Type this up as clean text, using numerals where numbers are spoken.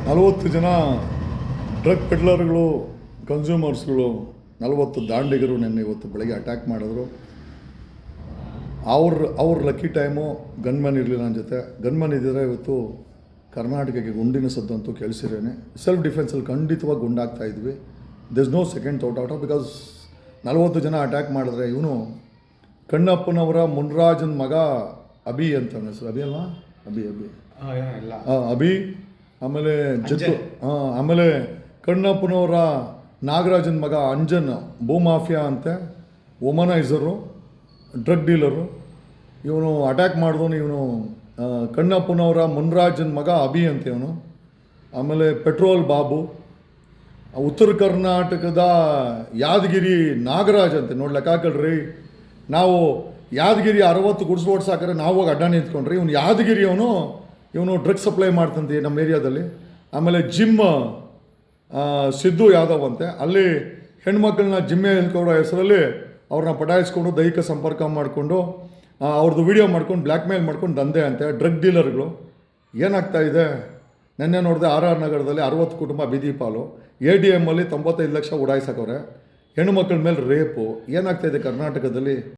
40 ಜನ ಡ್ರಗ್ ಪೆಡ್ಲರ್ಗಳು, ಕನ್ಸ್ಯೂಮರ್ಸ್ಗಳು, 40 ದಾಂಡಿಗರು ನೆನ್ನೆ ಇವತ್ತು ಬೆಳಗ್ಗೆ ಅಟ್ಯಾಕ್ ಮಾಡಿದ್ರು. ಅವ್ರ ಲಕ್ಕಿ ಟೈಮು ಗನ್ಮನ್ ಇರಲಿಲ್ಲ ನನ್ನ ಜೊತೆ. ಗನ್ಮನ್ ಇದ್ದರೆ ಇವತ್ತು ಕರ್ನಾಟಕಕ್ಕೆ ಗುಂಡಿನ ಸದ್ದಂತೂ ಕೇಳಿಸಿರೇನೆ. ಸೆಲ್ಫ್ ಡಿಫೆನ್ಸಲ್ಲಿ ಖಂಡಿತವಾಗಿ ಗುಂಡಾಗ್ತಾ ಇದ್ವಿ. This no second thought out because 40 ಜನ ಅಟ್ಯಾಕ್ ಮಾಡಿದ್ರೆ ಇವನು ಕಣ್ಣಪ್ಪನವರ ಮುನ್ರಾಜನ ಮಗ ಅಭಿ ಅಂತ ಹೆಸರು. ಅಭಿ ಅಲ್ವಾ? ಅಭಿ ಆಮೇಲೆ ಆಮೇಲೆ ಕಣ್ಣಪ್ಪನವರ ನಾಗರಾಜನ ಮಗ ಅಂಜನ್ ಭೂಮಾಫಿಯಾ ಅಂತೆ, ವುಮನೈಸರು, ಡ್ರಗ್ ಡೀಲರು. ಇವನು ಅಟ್ಯಾಕ್ ಮಾಡಿದವನು ಇವನು ಕಣ್ಣಪ್ಪನವರ ಮುನ್ರಾಜನ ಮಗ ಅಭಿ ಅಂತ ಇವನು. ಆಮೇಲೆ ಪೆಟ್ರೋಲ್ ಬಾಬು, ಉತ್ತರ ಕರ್ನಾಟಕದ ಯಾದಗಿರಿ ನಾಗರಾಜ್ ಅಂತೆ. ನೋಡಿ ಲೆಕ್ಕ ಹಾಕಳ್ರಿ, ನಾವು ಯಾದಗಿರಿ 60 ಗುಡ್ಸ್ ಓಡ್ಸಾಕ್ರೆ ನಾವು ಹೋಗಿ ಅಡ್ಡ ನಿಂತ್ಕೊಂಡ್ರಿ. ಇವನು ಯಾದಗಿರಿ ಇವನು ಡ್ರಗ್ಸ್ ಸಪ್ಲೈ ಮಾಡ್ತಂತೆ ನಮ್ಮ ಏರಿಯಾದಲ್ಲಿ. ಆಮೇಲೆ ಜಿಮ್ ಸಿದ್ದು ಯಾದವ್ ಅಂತೆ, ಅಲ್ಲಿ ಹೆಣ್ಮಕ್ಳನ್ನ ಜಿಮ್ಮೆ ಹೇಳ್ಕೊಡೋ ಹೆಸರಲ್ಲಿ ಅವ್ರನ್ನ ಪಟಾಯಿಸ್ಕೊಂಡು ದೈಹಿಕ ಸಂಪರ್ಕ ಮಾಡಿಕೊಂಡು ಅವ್ರದ್ದು ವೀಡಿಯೋ ಮಾಡ್ಕೊಂಡು ಬ್ಲ್ಯಾಕ್ ಮೇಲ್ ಮಾಡ್ಕೊಂಡು ದಂಧೆ ಅಂತೆ. ಡ್ರಗ್ ಡೀಲರ್ಗಳು ಏನಾಗ್ತಾ ಇದೆ? ನೆನ್ನೆ ನೋಡಿದೆ RR ನಗರದಲ್ಲಿ 60 ಕುಟುಂಬ ಬೀದಿ ಪಾಲು, ATM ಅಲ್ಲಿ 95 ಲಕ್ಷ ಉಡಾಯಿಸಕವ್ರೆ. ಹೆಣ್ಣುಮಕ್ಳ ಮೇಲೆ ರೇಪು. ಏನಾಗ್ತಾಯಿದೆ ಕರ್ನಾಟಕದಲ್ಲಿ?